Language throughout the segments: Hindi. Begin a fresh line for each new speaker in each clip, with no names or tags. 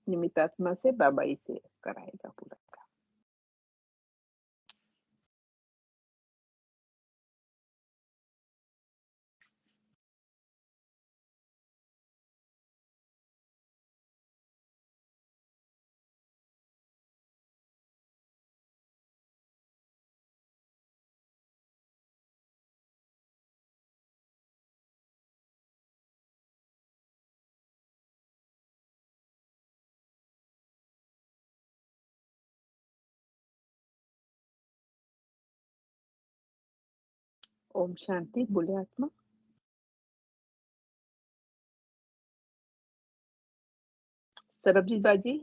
निमित्त आत्मा से बाबा ही से कराएगा पूरा काम। ओम शांति। बोले आत्मा। सरबजीत बाजी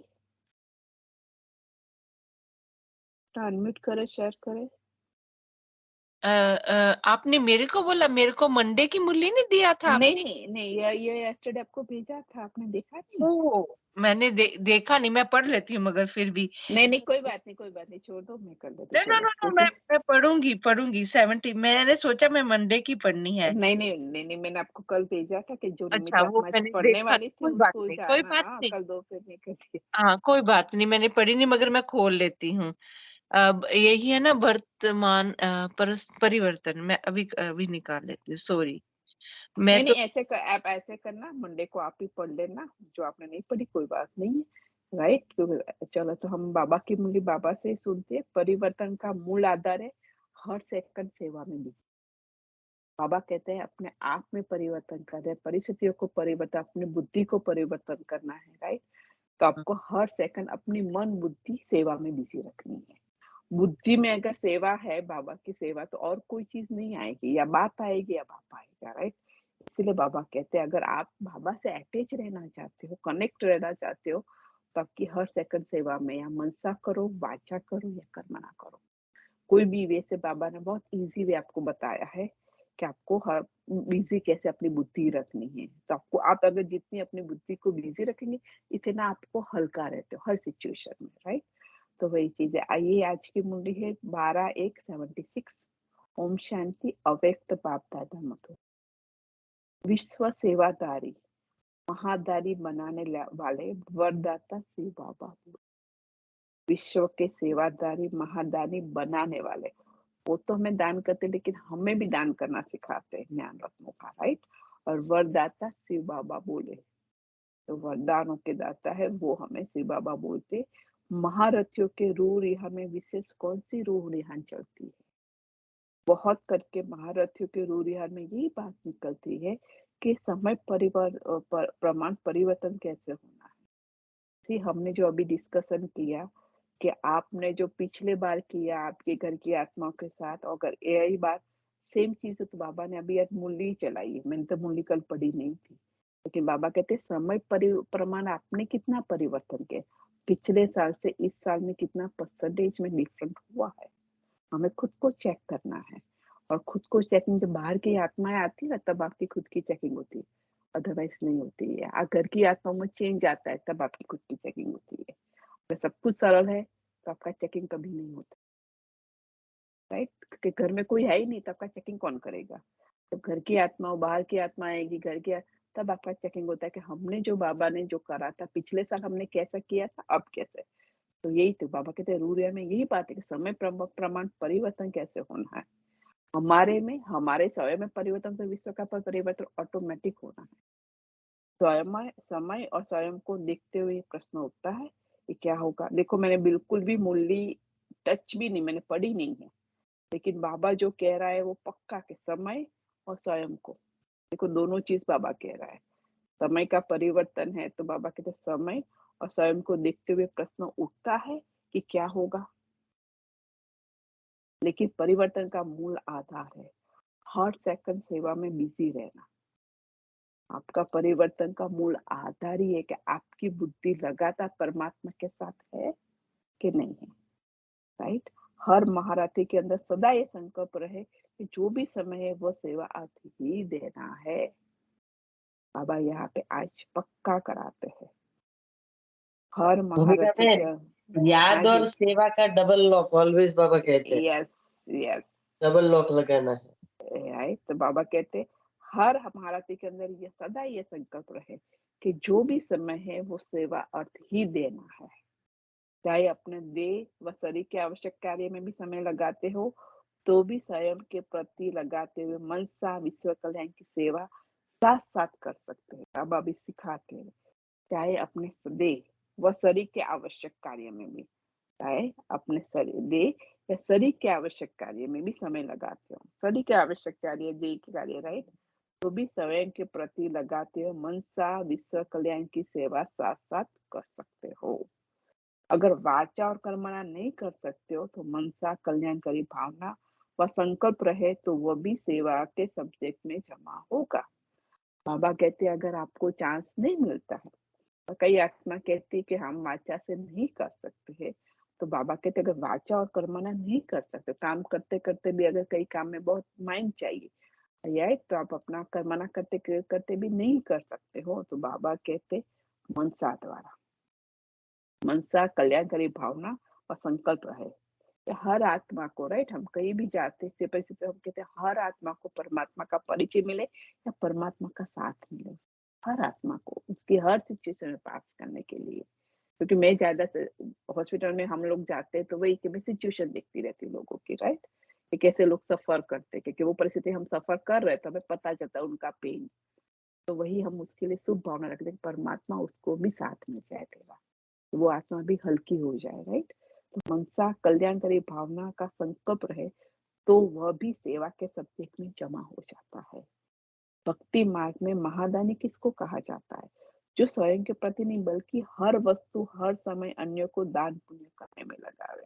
अनम्यूट करे, शेयर करे।
आपने मेरे को बोला, मेरे को मंडे की मुरली नहीं दिया था
नहीं
आपने?
नहीं नहीं, ये यस्टरडे आपको भेजा था, आपने देखा नहीं?
ओह! मैंने देखा नहीं, मैं पढ़ लेती हूँ मगर फिर भी।
नहीं नहीं, कोई बात नहीं, कोई बात नहीं, छोड़ दो, मैं कर लेती हूँ,
नो, नो,
चलो,
नो, नो,
क्योंकि
मैं पढ़ूँगी 70। मैंने सोचा मैं मंडे की पढ़नी है।
नहीं नहीं नहीं नहीं, मैंने आपको कल भेजा था कि जो
अच्छा,
निमित्त
वो
आत्मा
मैंने
पढ़ने
देखा,
वाली थी
कोई बात
उसको
नहीं, कोई
जाना।
बात
हाँ,
नहीं।
कल दोपहर में कर दिया।
हाँ, कोई बात नहीं, मैंने पढ़ी नहीं मगर मैं खोल लेती हूँ। अब यही है ना वर्तमान परिवर्तन। मैं अभी निकाल लेती हूँ, सॉरी। मैं
नहीं
तो
नहीं, आप ऐसे करना, मंडे को आप ही पढ़ लेना, जो आपने नहीं पढ़ी कोई बात नहीं है, राइट। चलो, तो हम बाबा की मुरली बाबा से ही सुनते हैं। परिवर्तन का मूल आधार है हर सेकंड सेवा में भी। बाबा कहते हैं अपने आप में परिवर्तन कर रहे, परिस्थितियों को परिवर्तन, अपनी बुद्धि को परिवर्तन करना है, राइट। तो आपको हर सेकंड अपनी मन बुद्धि सेवा में बिजी रखनी है। बुद्धि में अगर सेवा है, बाबा की सेवा, तो और कोई चीज नहीं आएगी, या बात आएगी या बाप आएगा, राइट। इसलिए बाबा कहते हैं अगर आप बाबा से अटैच रहना चाहते हो, कनेक्ट रहना चाहते हो, तो आपकी हर सेकंड सेवा में या मनसा करो, वाचा करो या कर्मणा करो, कोई भी वे से बाबा ने बहुत इजी वे आपको बताया है कि आपको हर बिजी कैसे अपनी बुद्धि रखनी है। तो आपको, आप अगर जितनी अपनी बुद्धि को बिजी रखेंगे, इतना आपको हल्का रहते हो हर सिचुएशन में, राइट। तो वही चीज है। आइए, आज की मुरली है 12-1-76। ओम शांति। अव्यक्त बाप दादा मधुर। विश्व सेवादारी महादारी बनाने वाले वरदाता शिव बाबा। विश्व के सेवादारी महादारी बनाने वाले, वो तो हमें दान करते, लेकिन हमें भी दान करना सिखाते हैं ज्ञान रत्नों का, राइट। और वरदाता शिव बाबा बोले, तो वरदानों के दाता है वो हमें शिव बाबा बोलते। महारथियों के रूह रिहा में विशेष कौन सी रूह रिहान चलती है? बहुत करके महारथियों के रूह रिहान में यही बात निकलती है कि समय प्रमाण परिवर्तन कैसे होना है। इसी हमने जो अभी डिस्कशन किया कि आपने जो पिछले बार किया आपके घर की आत्माओं के साथ, अगर यही बात सेम चीज है, तो बाबा ने अभी आज मुरली चलाई है। मैंने तो मुरली कल पढ़ी नहीं थी, लेकिन बाबा कहते समय प्रमाण आपने कितना परिवर्तन किया, पिछले साल से इस साल में कितना परसेंटेज में डिफरेंट हुआ है। हमें खुद को चेक करना है, और खुद को चेकिंग जब बाहर की आत्माएं आती है ना, तब आपकी खुद की चेकिंग होती है, अदरवाइज नहीं होती है। अगर की आत्माओं में चेंज आता है, तब आपकी खुद की चेकिंग होती है। अगर सब कुछ सरल है, तो आपका चेकिंग कभी नहीं होता, राइट। क्योंकि घर में कोई है ही नहीं, तो आपका चेकिंग कौन करेगा? जब घर की आत्मा बाहर की आत्मा आएगी, तब आपका चेकिंग होता है कि हमने जो बाबा ने जो करा था पिछले साल, हमने कैसा किया था, अब कैसे। तो यही तो बाबा कहते हैं रूरिया में यही बात है कि समय प्रमाण परिवर्तन कैसे होना है हमारे में, हमारे स्वयं में परिवर्तन से विश्व का परिवर्तन ऑटोमेटिक होना है। स्वयं समय और स्वयं को देखते हुए प्रश्न उठता है कि क्या होगा। देखो, मैंने बिल्कुल भी मुरली टच भी नहीं, मैंने पढ़ी नहीं है, लेकिन बाबा जो कह रहा है वो पक्का के समय और स्वयं को देखो, दोनों चीज बाबा कह रहा है। समय का परिवर्तन है, तो बाबा कहते समय और स्वयं को देखते हुए प्रश्न उठता है कि क्या होगा। लेकिन परिवर्तन का मूल आधार है हर सेकंड सेवा में बिजी रहना। आपका परिवर्तन का मूल आधार ही है कि आपकी बुद्धि लगातार परमात्मा के साथ है कि नहीं है, राइट। हर महारथी के अंदर सदा ये संकल्प रहे कि जो भी समय है वो सेवा आदि ही देना है। बाबा यहाँ पे आज पक्का कराते हैं हर
भूमिका
महारथी के।
में
हाँ
याद और
जी,
सेवा का डबल लॉक ऑलवेज बाबा कहते हैं,
यस यस,
डबल लॉक लगाना है।
राइट। तो बाबा कहते हर महारथी के अंदर ये सदा ये संकल्प रहे कि जो भी समय है वो सेवा अर्थ ही देना है। चाहे अपने देह व शरीर के आवश्यक कार्य में भी समय लगाते हो, तो भी स्वयं के प्रति लगाते हुए मनसा विश्व कल्याण की सेवा साथ साथ कर सकते हैं। बाबा भी सिखाते हैं। चाहे अपने देह व शरीर के आवश्यक कार्य में भी, चाहे अपने देह या शरीर के आवश्यक कार्य में भी समय लगाते हो, शरीर के आवश्यक कार्य, देह के कार्य, राइट, तो भी स्वयं के प्रति लगाते हुए मनसा विश्व कल्याण की सेवा साथ साथ कर सकते हो। अगर वाचा और कर्मणा नहीं कर सकते हो तो मनसा कल्याणकारी भावना व संकल्प रहे तो वह भी सेवा के सब्जेक्ट में जमा होगा। बाबा कहते हैं अगर आपको चांस नहीं मिलता है, और कई आत्मा कहती है कि हम वाचा से नहीं कर सकते हैं, तो बाबा कहते अगर वाचा और कर्मणा नहीं कर सकते, काम करते करते भी अगर कई काम में बहुत माइंड चाहिए, या तो आप अपना कर्मणा करते करते भी नहीं कर सकते हो, तो बाबा कहते मनसा द्वारा, मनसा कल्याणकारी भावना और संकल्प रहे। हर आत्मा को, राइट, हम कहीं भी जाते से परिस्थिति हम कहते हैं हर आत्मा को परमात्मा का परिचय मिले या परमात्मा का साथ मिले, हर आत्मा को उसकी हर सिचुएशन में पास करने के लिए। क्योंकि मैं ज्यादा से हॉस्पिटल में हम लोग जाते हैं तो वही कि मैं सिचुएशन देखती रहती हूँ लोगों की, राइट, कि कैसे लोग सफर करते, क्योंकि वो परिस्थिति हम सफर कर रहे तो हमें पता चलता है उनका पेन, तो वही हम उसके लिए शुभ भावना रखते हैं, परमात्मा उसको भी साथ में जाए देगा, वो आत्मा भी हल्की हो जाए, राइट। तो मनसा कल्याणकारी भावना का संकल्प रहे तो वह भी सेवा के सब्जेक्ट में जमा हो जाता है। भक्ति मार्ग में महादानी किसको कहा जाता है? जो स्वयं के प्रति नहीं बल्कि हर वस्तु हर समय अन्य को दान पुण्य करने में लगावे।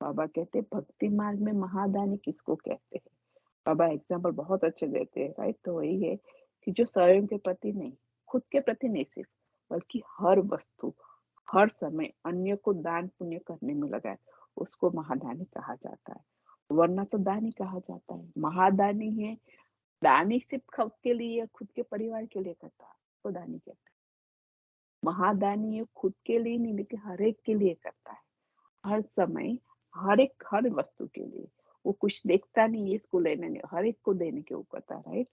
बाबा कहते हैं भक्ति मार्ग में महादानी किसको कहते हैं? बाबा एग्जाम्पल बहुत अच्छे देते हैं, राइट। तो वही है कि जो स्वयं के प्रति नहीं, खुद के प्रति नहीं सिर्फ, बल्कि हर वस्तु हर समय अन्य को दान पुण्य करने में लगाए, उसको महादानी कहा जाता है। वरना तो दानी कहा जाता है। महादानी है, दानी सिर्फ खुद के लिए, खुद के परिवार के लिए करता है तो दानी कहते हैं। महादानी ये खुद के लिए नहीं, लेकिन हर एक के लिए करता है, हर समय, हर वस्तु के लिए। वो कुछ देखता नहीं है इसको लेने नहीं, हर एक को देने के ऊपर करता है, राइट।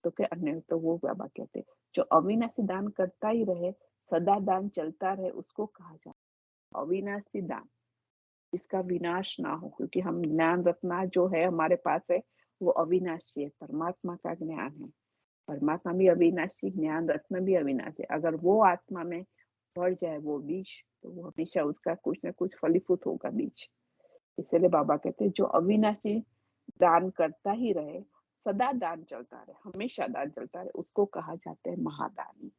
तो क्या अन्य, तो वो बाबा कहते हैं जो अविनाशी दान करता ही रहे, सदा दान चलता रहे, उसको कहा जाता है अविनाशी दान, इसका विनाश ना हो। क्योंकि हम ज्ञान रत्ना जो है हमारे पास है वो अविनाशी है, परमात्मा का ज्ञान है। परमात्मा भी अविनाशी, ज्ञान रत्न भी अविनाशी। अगर वो आत्मा में बढ़ जाए वो बीज, तो वो हमेशा उसका कुछ ना कुछ फलीभूत होगा बीज। इसलिए बाबा कहते हैं जो अविनाशी दान करता ही रहे, सदा दान चलता रहे, हमेशा दान चलता रहे, उसको कहा जाता है महादानी।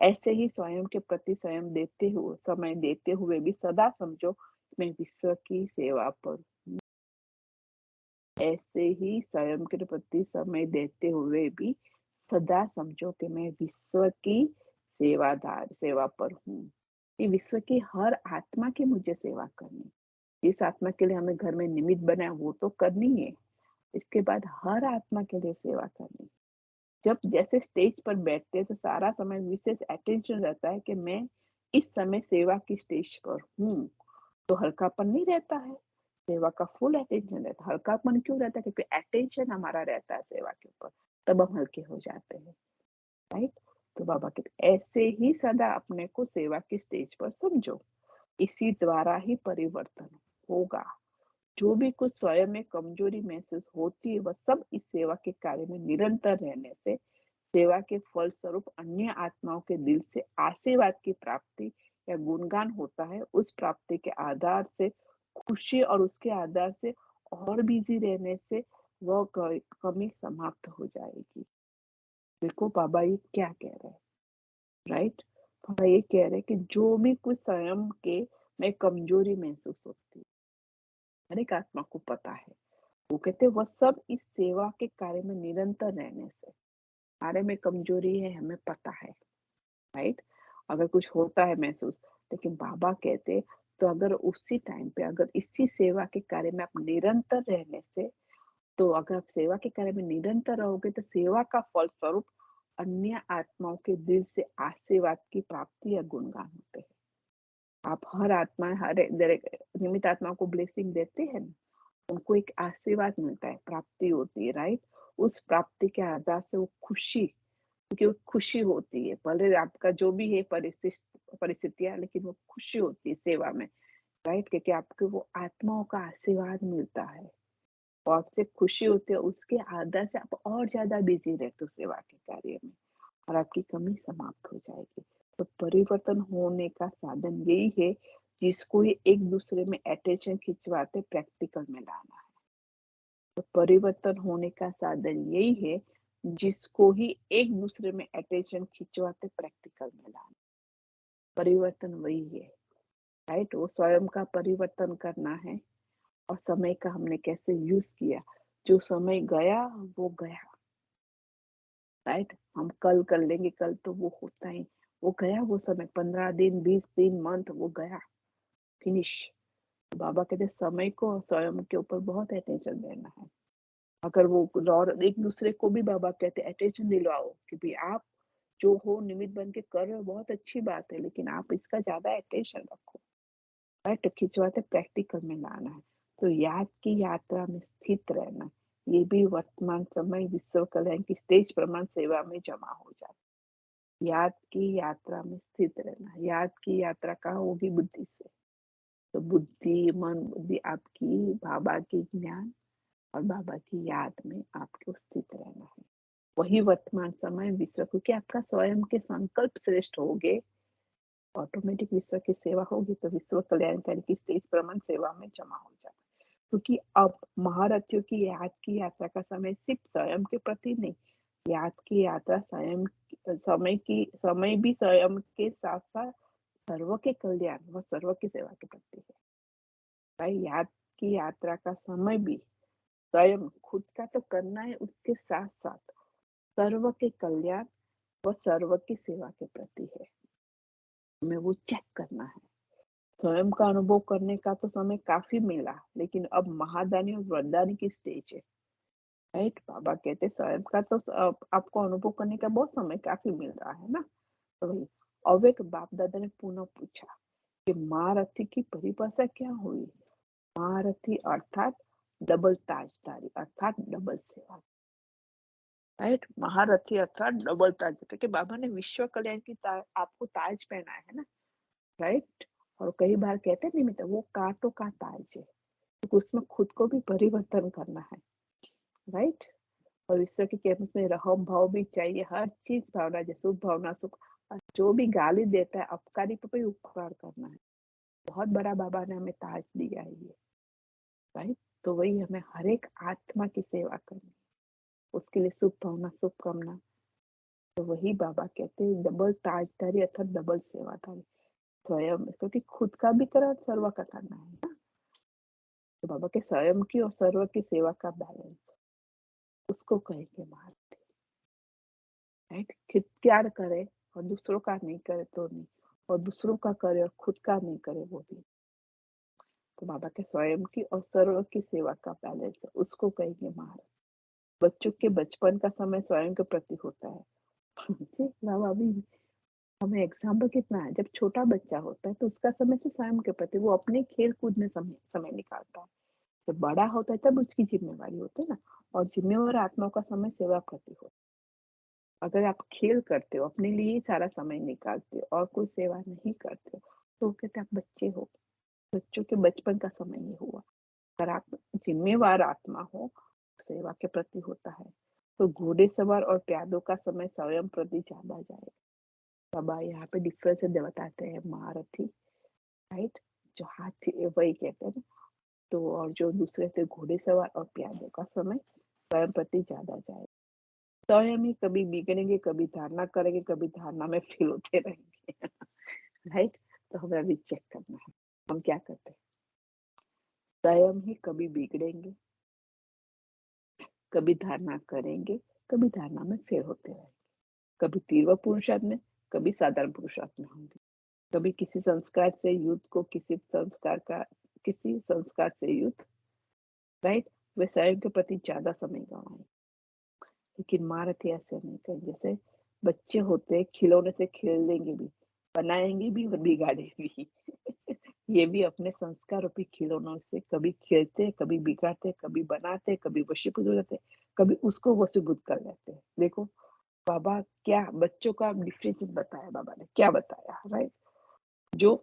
ऐसे ही स्वयं के प्रति स्वयं देते हुए, समय देते हुए भी सदा समझो मैं विश्व की सेवा पर हूँ। ऐसे ही स्वयं के प्रति समय देते हुए भी सदा समझो कि मैं विश्व की सेवा पर हूँ। ये विश्व की हर आत्मा की मुझे सेवा करनी, जिस आत्मा के लिए हमें घर में निमित्त बनाया वो तो करनी है, इसके बाद हर आत्मा के लिए सेवा करनी। जब जैसे स्टेज पर बैठते हैं तो सारा समय विशेष अटेंशन रहता है कि मैं इस समय सेवा की स्टेज पर हूँ, तो हल्कापन नहीं रहता है, सेवा का फुल अटेंशन रहता है। हल्कापन क्यों रहता है? क्योंकि अटेंशन हमारा रहता है सेवा के ऊपर, तब हम हल्के हो जाते हैं, राइट। तो बाबा कहते ऐसे ही सदा अपने को सेवा की स्टेज पर समझो, इसी द्वारा ही परिवर्तन होगा। जो भी कुछ स्वयं में कमजोरी महसूस होती है वह सब इस सेवा के कार्य में निरंतर रहने से सेवा के फल स्वरूप अन्य आत्माओं के दिल से आशीर्वाद की प्राप्ति या गुणगान होता है। उस प्राप्ति के आधार से खुशी और उसके आधार से और बिजी रहने से वह कमी समाप्त हो जाएगी। देखो बाबा ये क्या कह रहे हैं, राइट। बाबा ये कह रहे हैं कि जो भी कुछ स्वयं के में कमजोरी महसूस होती है, हर एक आत्मा को पता है, वो कहते हैं वह सब इस सेवा के कार्य में निरंतर रहने से, हमारे में कमजोरी है हमें पता है, राइट। अगर कुछ होता है महसूस, लेकिन बाबा कहते तो अगर उसी टाइम पे अगर इसी सेवा के कार्य में आप निरंतर रहने से, तो अगर आप सेवा के कार्य में निरंतर रहोगे तो सेवा का फल स्वरूप अन्य आत्माओं के दिल से आशीर्वाद की प्राप्ति या गुणगान होते हैं। आप हर आत्मा, हर निमित्त आत्मा को ब्लेसिंग देते हैं ना, उनको एक आशीर्वाद मिलता है, प्राप्ति होती है, राइट। उस प्राप्ति के आधार से वो खुशी क्योंकि वो खुशी होती है, भले आपका जो भी है परिस्थितियाँ, लेकिन वो खुशी होती है सेवा में, राइट? क्योंकि आपको वो आत्माओं का आशीर्वाद मिलता है और आपसे खुशी होती है, उसके आदर से आप और ज़्यादा बिज़ी रहते हो सेवा के कार्य में और आपकी कमी समाप्त हो जाएगी। तो परिवर्तन होने का साधन यही है, जिसको ये एक-दूसरे में अटेंशन खिंचवाते प्रैक्टिकल में लाना है। तो परिवर्तन होने का साधन यही है, जिसको ही एक-दूसरे में अटेंशन खिंचवाते प्रैक्टिकल में लाना। परिवर्तन वही है, राइट? वो स्वयं का परिवर्तन करना है और समय का हमने कैसे यूज़ किया। जो समय गया, वो गया, राइट? हम कल कर लेंगे, कल तो वो होता ही, वो गया वो समय, 15 दिन, 20 दिन, मंथ, वो गया, फिनिश। बाबा कहते हैं समय को और स्वयं के ऊपर बहुत अटेंशन देना है। अगर वो और एक-दूसरे को भी बाबा कहते हैं अटेंशन दिलवाओ कि भई आप जो हो निमित्त बन के कर रहे हो, बहुत अच्छी बात है, लेकिन आप इसका ज़्यादा अटेंशन रखो, राइट? खिंचवाते प्रैक्टिकल में लाना है। तो याद की यात्रा में स्थित रहना, ये भी वर्तमान समय विश्व कल्याण की स्टेज प्रमाण सेवा में जमा हो जाता है। याद की यात्रा में स्थित रहना, याद की यात्रा कहाँ होगी? बुद्धि से। तो बुद्धि, मन, बुद्धि आपकी बाबा की ज्ञान और बाबा की याद में आपको स्थित रहना है। वही वर्तमान समय विश्व, क्योंकि आपका स्वयं के संकल्प श्रेष्ठ होंगे, ऑटोमेटिक विश्व की सेवा होगी, तो विश्व कल्याणकारी की स्टेज प्रमाण सेवा में जमा हो जाता है। क्योंकि अब महारथियों की याद की यात्रा का समय सिर्फ स्वयं के प्रति नहीं, याद की यात्रा समय भी स्वयं के साथ साथ सर्व के कल्याण व सर्व की सेवा के प्रति है। भाई याद की यात्रा का समय भी स्वयं खुद का तो करना है, उसके साथ साथ सर्व के कल्याण व सर्व की सेवा के प्रति है। हमें वो चेक करना है। स्वयं का अनुभव करने का तो समय काफी मिला, लेकिन अब महादानी और वरदानी की स्टेज है, राइट? बाबा कहते स्वयं का तो आपको अनुभव करने का बहुत समय काफी मिल रहा है ना। तो वही अवेक बाप दादा ने पुनः पूछा कि महारथी की परिभाषा क्या हुई? महारथी अर्थात डबल ताजदारी, अर्थात डबल सेवा, राइट? महारथी अर्थात डबल ताज, क्योंकि बाबा ने विश्व कल्याण की आपको ताज पहना है ना, राइट? और कई बार कहते नहीं मिलता, वो कांटों का ताज है, तो उसमें खुद को भी परिवर्तन करना है, राइट? और विश्व की कैंपस में रहम भाव भी चाहिए, हर चीज भावना, जैसे शुभ भावना, सुख, और जो भी गाली देता है अपकारी पे भी उपकार करना है। बहुत बड़ा बाबा ने हमें ताज दिया है ये, राइट? तो वही हमें हर एक आत्मा की सेवा करनी, उसके लिए शुभ भावना, शुभकामना। तो वही बाबा कहते हैं डबल ताजदारी अर्थात डबल सेवादारी, स्वयं, क्योंकि खुद का भी करा, सर्व का करना है ना। तो बाबा के स्वयं की और सर्व की सेवा का बैलेंस, उसको कहेंगे महारथी, राइट? खुद क्या करे और दूसरों का नहीं करे तो नहीं, और दूसरों का करे और खुद का नहीं करे वो भी। तो बाबा के स्वयं की और सर्व की सेवा का बैलेंस है, उसको कहेंगे महारथी। बच्चों के बचपन का समय स्वयं के प्रति होता है। बाबा भी हमें एग्जाम्पल कितना है, जब छोटा बच्चा होता है तो उसका समय तो स्वयं के प्रति, वो अपने खेल कूद में समय निकालता है। जब बड़ा होता है तब उसकी जिम्मेवारी होती है ना, और जिम्मेवार आत्माओं का समय सेवा प्रति होता है। अगर आप खेल करते हो, अपने लिए ही सारा समय निकालते हो और कोई सेवा नहीं करते हो, तो वो कहते आप बच्चे हो। बच्चों के बचपन का समय ये हुआ। अगर आप जिम्मेवार आत्मा हो, सेवा के प्रति होता है, तो घोड़े सवार और प्यादों का समय स्वयं प्रति ज्यादा जाएगा। बाबा यहाँ पे डिफरेंस बताते हैं, महारथी, राइट? जो हाथी वही कहते हैं ना, तो और जो दूसरे थे घोड़े सवार और प्यादों का समय स्वयं प्रति ज्यादा जाएगा। स्वयं ही कभी बिगड़ेंगे, कभी धारणा करेंगे, कभी धारणा में फेल होते रहेंगे। राइट? तो हमें अभी चेक करना है हम क्या करते हैं। स्वयं ही कभी बिगड़ेंगे, कभी धारणा करेंगे, कभी धारणा में फेल होते रहेंगे, कभी तीव्र पुरुषार्थ में, कभी साधारण पुरुषार्थ में होंगे, कभी किसी संस्कार से युद्ध को किसी संस्कार से युद्ध, राइट? वे स्वयं के प्रति ज्यादा समय गंवाएं, लेकिन महारथी ऐसे नहीं करें। जैसे बच्चे होते खिलौने से खेल लेंगे भी, बनाएंगे भी और बिगाड़े भी। ये भी अपने संस्कार रूपी खिलौनों से कभी खेलते, कभी बिगाड़ते, कभी बनाते, कभी वशीभूत हो जाते, कभी उसको वशीभूत कर लेते हैं। देखो बाबा क्या बच्चों का डिफरेंस बताया, बाबा ने क्या बताया, राइट? जो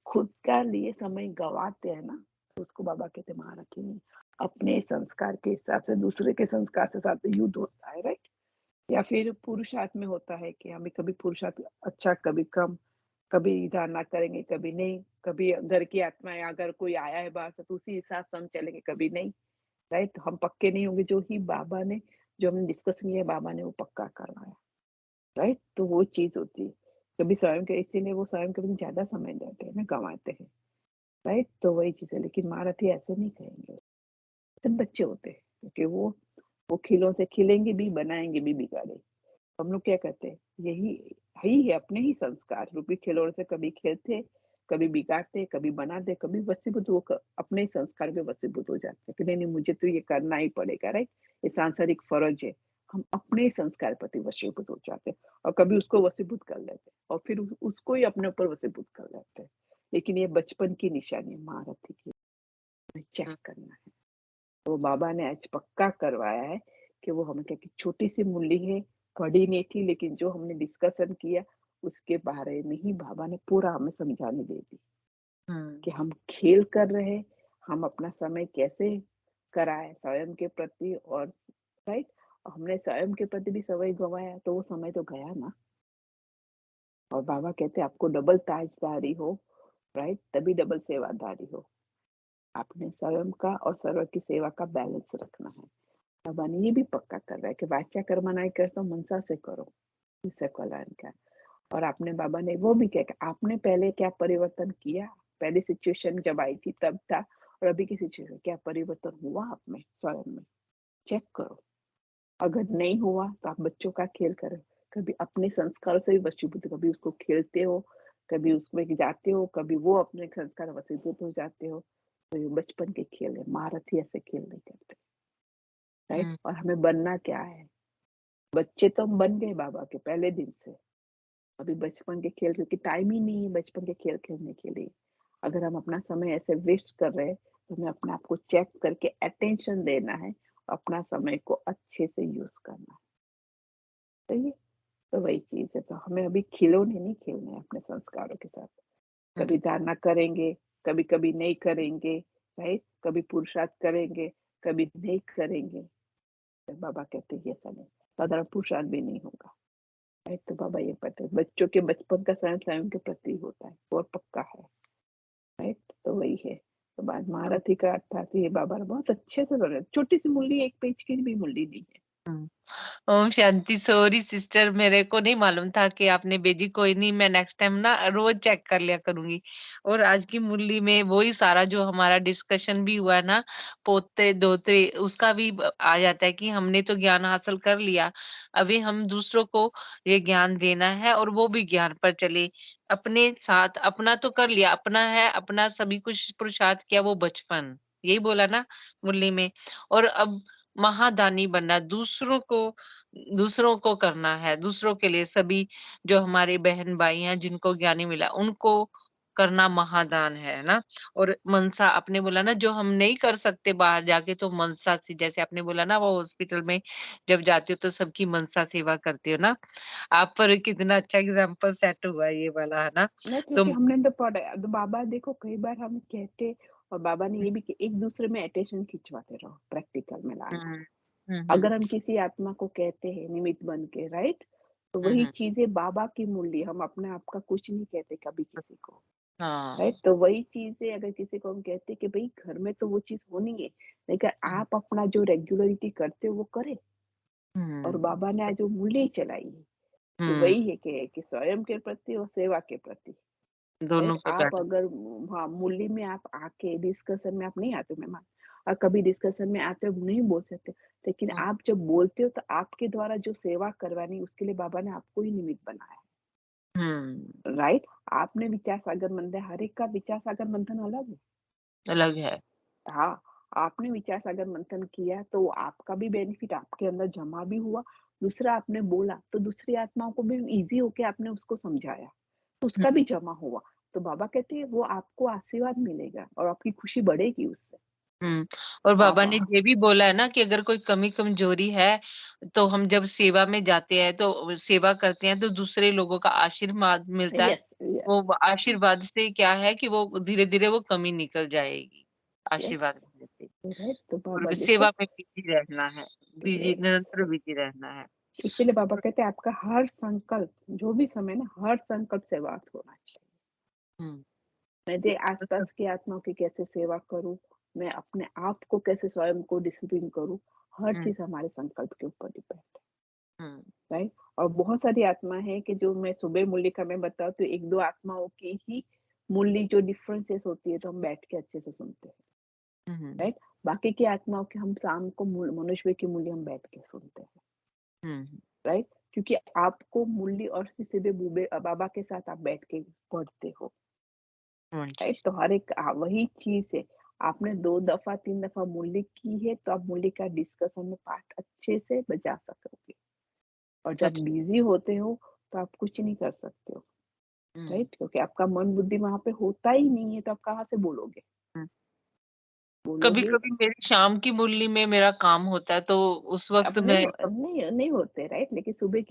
खुद का लिए समय गवाते हैं ना, तो उसको बाबा कहते महारथी नहीं। अपने संस्कार के हिसाब से दूसरे के संस्कार से साथ युद्ध होता है, राइट? या फिर पुरुषार्थ में होता है कि हमें कभी पुरुषार्थ अच्छा, कभी कम, कभी धारणा करेंगे, कभी नहीं, कभी घर की आत्मा है, अगर कोई आया है बाहर से तो उसी हिसाब से हम चलेंगे, कभी नहीं, राइट? तो हम पक्के नहीं होंगे, जो ही बाबा ने, जो हमने डिस्कस किया बाबा ने वो पक्का करवाया, राइट? तो वो चीज होती है। कभी स्वयं के, इसीलिए वो स्वयं के प्रति ज्यादा समय देते हैं ना, गंवाते हैं, राइट? तो वही चीज है, लेकिन महारथी ऐसे नहीं कहेंगे, सब बच्चे होते हैं, क्योंकि वो खिलों से खिलेंगे भी, बनाएंगे भी बिगाड़े। हम लोग क्या करते हैं, यही है अपने ही संस्कार रूपी खिलौने से, कभी खेलते, कभी बिगाड़ते, कभी बनाते, कभी वशीभूत, अपने ही संस्कार पे वशीभूत हो जाते हैं कि नहीं नहीं मुझे तो ये करना ही पड़ेगा, राइट? ये सांसारिक फर्ज है। हम अपने ही संस्कार प्रति वशीभूत हो जाते हैं, और कभी उसको वशीभूत कर लेते हैं, और फिर उसको ही अपने ऊपर वशीभूत कर लेते हैं। लेकिन ये बचपन की निशानी है महारथी की, हमें चेक करना है। तो बाबा ने आज पक्का करवाया है कि वो हमें क्या, कि छोटी सी मुरली है, पढ़ी नहीं थी, लेकिन जो हमने डिस्कशन किया उसके बारे में ही बाबा ने पूरा हमें समझाने दे दी कि हम खेल कर रहे, हम अपना समय कैसे कराए स्वयं के प्रति, और राइट, हमने स्वयं के प्रति भी समय गंवाया तो वो समय तो गया ना। और बाबा कहते हैं आपको डबल ताजदारी हो, राइट, तभी डबल सेवादारी हो। आपने स्वयं का और सर्व की सेवा का बैलेंस रखना है। बाबा ने ये भी पक्का कर रहा है कि वाचा कर्म नहीं करते हो, मनसा से करो, इससे कल्याण का। और आपने, बाबा ने वो भी कहा कि आपने पहले क्या परिवर्तन किया, पहली सिचुएशन जब आई थी तब था, और अभी की सिचुएशन क्या परिवर्तन हुआ आप में, स्वयं में, चेक करो। अगर नहीं हुआ तो आप बच्चों का खेल करो, कभी अपने संस्कारों से भी वशीभूत, कभी उसको खेलते हो, कभी उसमें जाते हो, कभी वो अपने संस्कार वशीभूत हो जाते हो। तो ये बचपन के खेल है, महारथी ऐसे खेल नहीं करते, राइट? और हमें बनना क्या है, बच्चे तो हम बन गए बाबा के पहले दिन से। अभी बचपन के खेल, क्योंकि टाइम ही नहीं है बचपन के खेल खेलने के लिए। अगर हम अपना समय ऐसे वेस्ट कर रहे हैं तो हमें अपने आप को चेक करके अटेंशन देना है, अपना समय को अच्छे से यूज करना है, सही है? तो वही चीज है, तो हमें अभी खिलौने नहीं खेलने हैं अपने संस्कारों के साथ। कभी धारणा करेंगे, कभी कभी नहीं करेंगे, राइट? कभी पुरुषार्थ करेंगे, कभी नहीं करेंगे। तो बाबा कहते हैं ऐसा नहीं, साधारण पुरुषार्थ भी नहीं होगा, राइट? तो बाबा ये पता है बच्चों के बचपन का स्वयं स्वयं के प्रति होता है, और पक्का है, राइट? तो वही है। तो बाद महारथी का अर्थात ये बाबा ने बहुत अच्छे से बोला, छोटी सी मुरली, एक पेज की भी मुरली नहीं है।
ओम शांति। सॉरी सिस्टर, मेरे को नहीं मालूम था कि आपने भेजी। कोई नहीं, मैं नेक्स्ट टाइम ना रोज चेक कर लिया करूंगी। और आज की मुरली में वही सारा जो हमारा डिस्कशन भी हुआ ना, पोते दोते, उसका भी आ जाता है कि हमने तो ज्ञान हासिल कर लिया, अभी हम दूसरों को ये ज्ञान देना है और वो भी ज्ञान पर चले। अपने साथ अपना तो कर लिया, अपना है, अपना सभी कुछ पुरुषार्थ किया, वो बचपन, यही बोला ना मुरली में। और अब महादानी बनना, दूसरों को करना है, दूसरों के लिए, सभी जो हमारे बहन भाई हैं जिनको ज्ञानी मिला उनको करना महादान है ना। और मनसा आपने बोला ना, जो हम नहीं कर सकते बाहर जाके, तो मनसा से, जैसे आपने बोला ना, वो हॉस्पिटल में जब जाते हो तो सबकी मनसा सेवा करते हो ना। आप पर कितना अच्छा एग्जाम्पल सेट हुआ ये वाला, है ना।
नहीं,
तो
क्योंकि हमने तो पढ़ा है। तो बाबा देखो कई बार हम कहते, और बाबा ने ये भी कि एक दूसरे में अटेंशन खिंचवाते रहो, प्रैक्टिकल में लाना है।
हम्म हम्म हम्म
अगर हम किसी आत्मा को कहते हैं निमित्त बन के, राइट, तो वही
हम्म,
चीजें बाबा की मूल्य, हम अपने आप का कुछ नहीं कहते कभी किसी को, राइट?
हाँ।
तो वही चीजें अगर किसी को हम कहते हैं कि भाई घर में तो वो चीज होनी है, लेकिन आप अपना जो रेगुलरिटी करते हो वो करे। और
हम्म
बाबा ने आज वो मूल्य ही चलाई है कि
हम्म
वही है कि स्वयं के प्रति और सेवा के प्रति,
दोनों
राइट?
को
आप
करना।
अगर, हाँ, मूल्य में आप आके डिस्कशन में आप नहीं आते हो, मैं मान, और कभी डिस्कशन में आते हो नहीं बोल सकते, लेकिन आप जब बोलते हो तो आपके द्वारा जो सेवा करवानी उसके लिए बाबा ने आपको ही निमित्त बनाया
हम्म
है, राइट? आपने विचार सागर मंथन, हर एक का विचार सागर मंथन अलग है।
अलग है।
हाँ, आपने विचार सागर मंथन किया तो आपका भी बेनिफिट आपके अंदर जमा भी हुआ, दूसरा आपने बोला तो दूसरी आत्माओं को भी इजी होके आपने उसको समझाया, तो उसका भी जमा हुआ। तो बाबा कहते हैं वो आपको आशीर्वाद मिलेगा और आपकी खुशी बढ़ेगी उससे।
और
वाह
बाबा ने
वाह
ये भी बोला है ना कि अगर कोई कमी कमजोरी है तो हम जब सेवा में जाते हैं तो सेवा करते हैं तो दूसरे लोगों का आशीर्वाद मिलता है।
यस यस
वो आशीर्वाद से क्या है कि वो धीरे-धीरे वो कमी निकल जाएगी,
यस
आशीर्वाद मिलने से।
राइट। तो बाबा
और
देखो,
सेवा में बिज़ी रहना है, बिज़ी
यस,
निरंतर बिज़ी रहना है।
इसीलिए बाबा
और
कहते हैं आपका हर संकल्प, जो भी समय ना, हर संकल्प सेवार्थ होना चाहिए।
हुँ,
मैं दे
मतलब
आसपास की आत्माओं की कैसे सेवा करूं, मैं अपने आप को कैसे स्वयं को डिसिप्लिन करूं, हर
हुँ,
चीज हमारे संकल्प के ऊपर डिपेंड
हुँ,
है, राइट। और बहुत सारी आत्मा है कि जो मैं सुबह मुरली का मैं बताऊं तो एक दो आत्माओं की ही मुरली जो डिफरेंसेस होती है तो हम बैठ के अच्छे से सुनते हैं,
हुँ, हुँ,
राइट। बाकी की आत्माओं की हम शाम को मनुष्य की मुरली हम बैठ के सुनते हैं,
हुँ,
राइट। क्योंकि आपको मुरली और किसी भी बाबा के साथ आप बैठ के पढ़ते हो,
हाँ
राइट।
जी।
तो हर एक वही चीज है, आपने 2 दफा 3 दफा मुरली की है तो आप मुरली का डिस्कशन में पार्ट अच्छे से बजा सकोगे। और जब
सच
बिजी होते हो तो आप कुछ नहीं कर सकते हो,
हुँ,
राइट। क्योंकि आपका मन बुद्धि वहां पे होता ही नहीं है तो आप कहाँ से बोलोगे,
हुँ।
बोलोगे।
कभी-कभी मेरी शाम की मुरली में मेरा काम होता है तो उस वक़्त
अब
मैं
नहीं नहीं होते, राइट। लेकिन सुबह की